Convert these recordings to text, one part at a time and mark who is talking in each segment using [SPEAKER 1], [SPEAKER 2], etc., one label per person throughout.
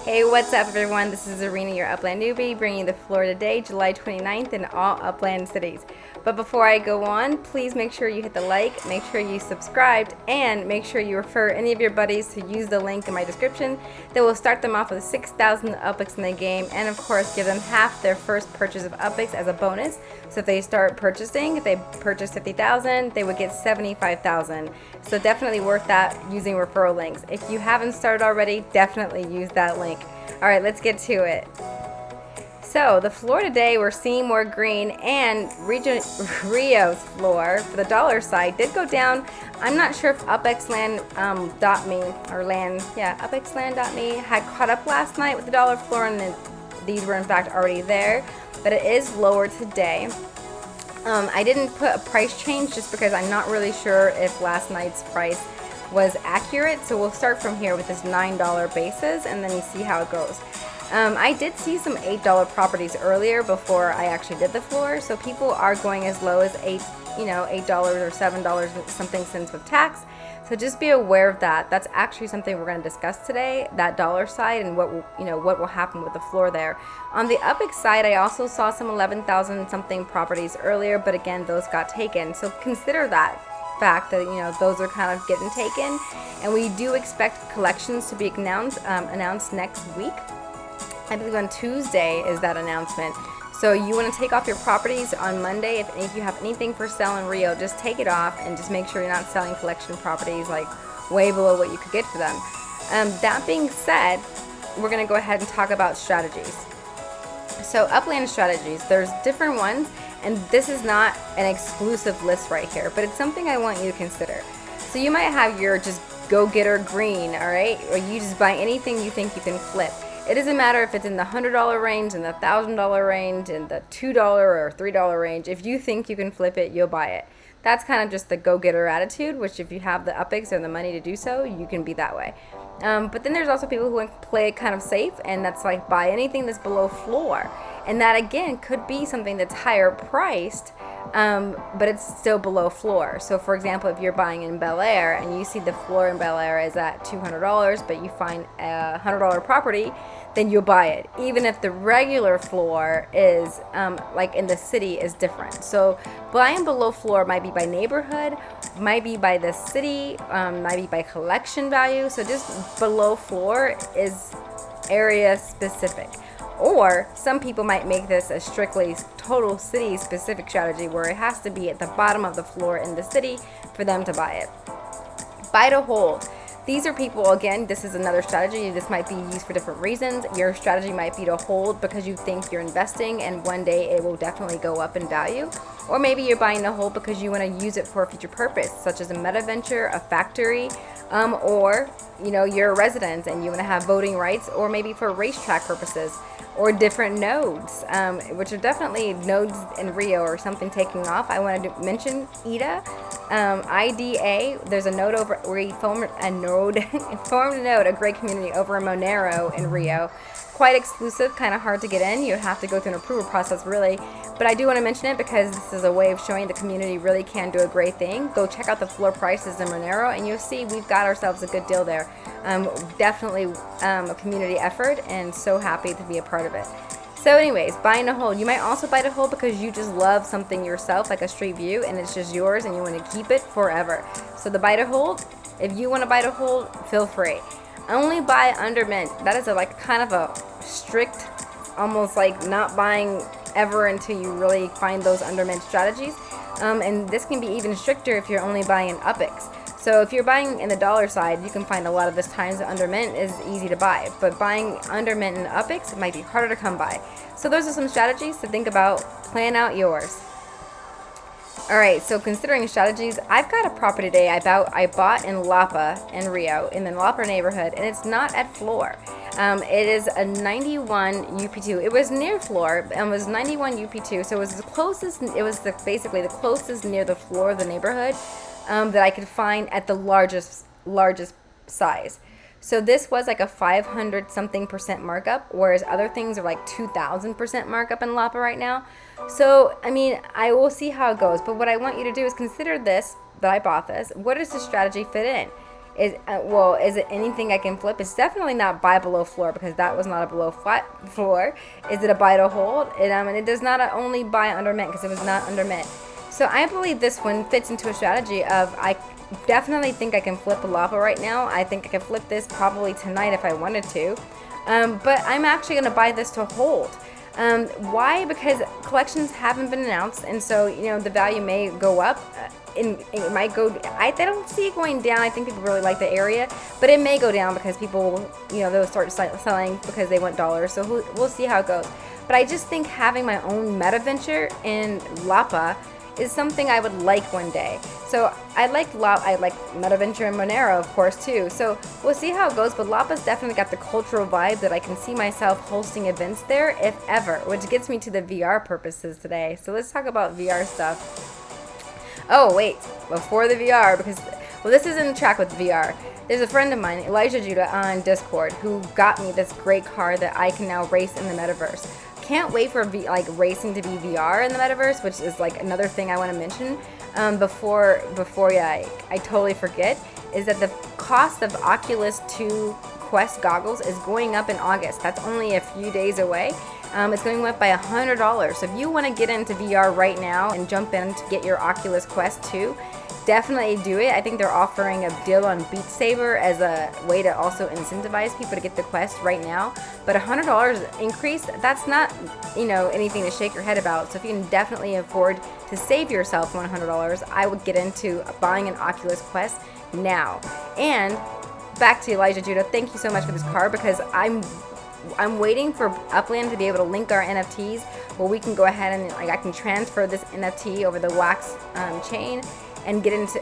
[SPEAKER 1] Hey, what's up everyone? This is Zarina, your Upland newbie, bringing you the floor today, July 29th in all Upland cities. But before I go on, please make sure you hit the like, make sure you subscribed, and make sure you refer any of your buddies to use the link in my description that will start them off with 6,000 Upix in the game, and of course give them half their first purchase of Upix as a bonus. So if they start purchasing, if they purchase 50,000, they would get 75,000. So definitely worth that using referral links. If you haven't started already, definitely use that link. All right, let's get to it. So the floor today, we're seeing more green, and Rio's floor for the dollar side did go down. I'm not sure if upxland.me or upxland.me had caught up last night with the dollar floor, and these were in fact already there, but it is lower today. I didn't put a price change just because I'm not really sure if last night's price was accurate, so we'll start from here with this $9 basis and then see how it goes. I did see some $8 properties earlier before I actually did the floor, so people are going as low as $8 or $7 something cents with tax. So just be aware of that. That's actually something we're going to discuss today, that dollar side, and what will happen with the floor there. On the Upix side, I also saw some 11,000 something properties earlier, but again, those got taken. So consider that fact that those are kind of getting taken, and we do expect collections to be announced next week. I believe on Tuesday is that announcement. So you want to take off your properties on Monday. If you have anything for sale in Rio, just take it off and just make sure you're not selling collection properties like way below what you could get for them. That being said, we're going to go ahead and talk about strategies. So Upland strategies, there's different ones, and this is not an exclusive list right here, but it's something I want you to consider. So you might have your just go-getter green, all right, or you just buy anything you think you can flip. It doesn't matter if it's in the $100 range, in the $1,000 range, in the $2 or $3 range. If you think you can flip it, you'll buy it. That's kind of just the go-getter attitude, which if you have the Upix or the money to do so, you can be that way. But then there's also people who play it kind of safe, and that's like buy anything that's below floor. And that again could be something that's higher priced, but it's still below floor. So for example, if you're buying in Bel Air and you see the floor in Bel Air is at $200, but you find a $100 property, then you'll buy it, even if the regular floor is like in the city is different. So buying below floor might be by neighborhood, might be by the city, might be by collection value. So just below floor is area specific. Or some people might make this a strictly total city specific strategy where it has to be at the bottom of the floor in the city for them to buy it. Buy to hold. These are people, again, this is another strategy. This might be used for different reasons. Your strategy might be to hold because you think you're investing and one day it will definitely go up in value. Or maybe you're buying to hold because you want to use it for a future purpose, such as a meta venture, a factory, or you're a resident and you want to have voting rights, or maybe for racetrack purposes, or different nodes, which are definitely nodes in Rio or something taking off. I wanted to mention IDA, IDA. There's a node over where he formed a node, a great community over in Monero in Rio. Quite exclusive, kind of hard to get in. You have to go through an approval process really, but I do want to mention it because this is a way of showing the community really can do a great thing. Go check out the floor prices in Monero and you'll see we've got ourselves a good deal there. Definitely a community effort, and so happy to be a part of it. So anyways, buying to hold. You might also buy to hold because you just love something yourself, like a street view, and it's just yours and you want to keep it forever. So the buy to hold, if you want to buy to hold, feel free. Only buy under mint. That is kind of a strict, almost like not buying ever until you really find those under mint strategies. And this can be even stricter if you're only buying in Upix. So if you're buying in the dollar side, you can find a lot of this times that under mint is easy to buy. But buying under mint in Upix, it might be harder to come by. So those are some strategies to think about. Plan out yours. Alright, so considering strategies, I've got a property today I bought in Lapa in Rio, in the Lapa neighborhood, and it's not at floor. It is a 91 UP2. It was near floor and was 91 UP2, so it was the closest, basically the closest near the floor of the neighborhood that I could find at the largest size. So this was like a 500 something % markup, whereas other things are like 2,000% markup in Lapa right now. So, I mean, I will see how it goes. But what I want you to do is consider this, that I bought this. Where does the strategy fit in? Is it anything I can flip? It's definitely not buy below floor, because that was not a below flat floor. Is it a buy to hold? And it does not only buy under mint, because it was not under mint. So I believe this one fits into a strategy of, I definitely think I can flip a Lapa right now. I think I can flip this probably tonight if I wanted to. But I'm actually going to buy this to hold. Why? Because collections haven't been announced, and so the value may go up. It might go. I don't see it going down. I think people really like the area, but it may go down because people, they'll start selling because they want dollars. So we'll see how it goes. But I just think having my own meta venture in Lapa is something I would like one day. So I like meta venture and Monero, of course, too. So we'll see how it goes. But Lapa's definitely got the cultural vibe that I can see myself hosting events there, if ever, which gets me to the VR purposes today. So let's talk about VR stuff. Oh, wait, before the VR, because, this is in track with VR. There's a friend of mine, Elijah Judah, on Discord, who got me this great car that I can now race in the metaverse. Can't wait for racing to be VR in the metaverse, which is another thing I want to mention before I totally forget, is that the cost of Oculus 2 Quest goggles is going up in August. That's only a few days away. It's going up by $100. So if you want to get into VR right now and jump in to get your Oculus Quest 2, definitely do it. I think they're offering a deal on Beat Saber as a way to also incentivize people to get the Quest right now. But $100 increase, that's not, anything to shake your head about. So if you can definitely afford to save yourself $100, I would get into buying an Oculus Quest now. And back to Elijah Judah, thank you so much for this card, because I'm waiting for Upland to be able to link our NFTs where we can go ahead and I can transfer this NFT over the Wax chain and get into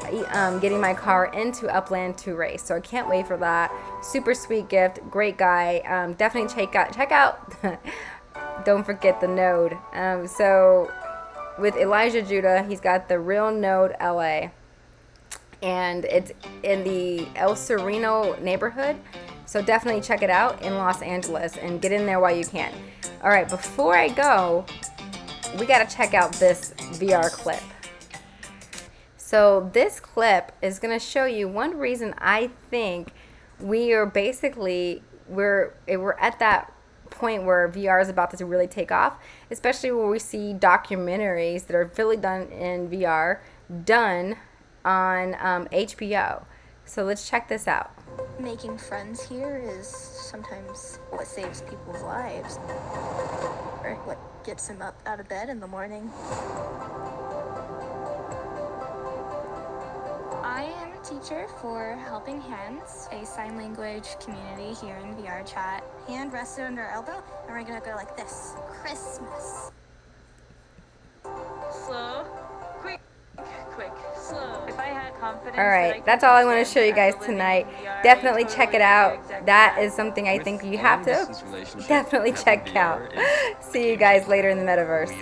[SPEAKER 1] getting my car into Upland to race. So I can't wait for that. Super sweet gift, great guy. Definitely check out. Don't forget the node. So with Elijah Judah, he's got the real node LA, and it's in the El Sereno neighborhood. So definitely check it out in Los Angeles and get in there while you can. All right, before I go, we got to check out this VR clip. So this clip is going to show you one reason I think we're at that point where VR is about to really take off, especially where we see documentaries that are really done in VR done on HBO. So let's check this out.
[SPEAKER 2] Making friends here is sometimes what saves people's lives, or what gets them up out of bed in the morning. I am a teacher for Helping Hands, a sign language community here in VR chat. Hand rested under our elbow, and we're gonna go like this. Christmas.
[SPEAKER 3] Slow, quick, slow. If I had confidence.
[SPEAKER 1] All right, that's all I want to show you guys tonight. Definitely check it out. That is something I think you have to definitely check out. See you guys later in the metaverse.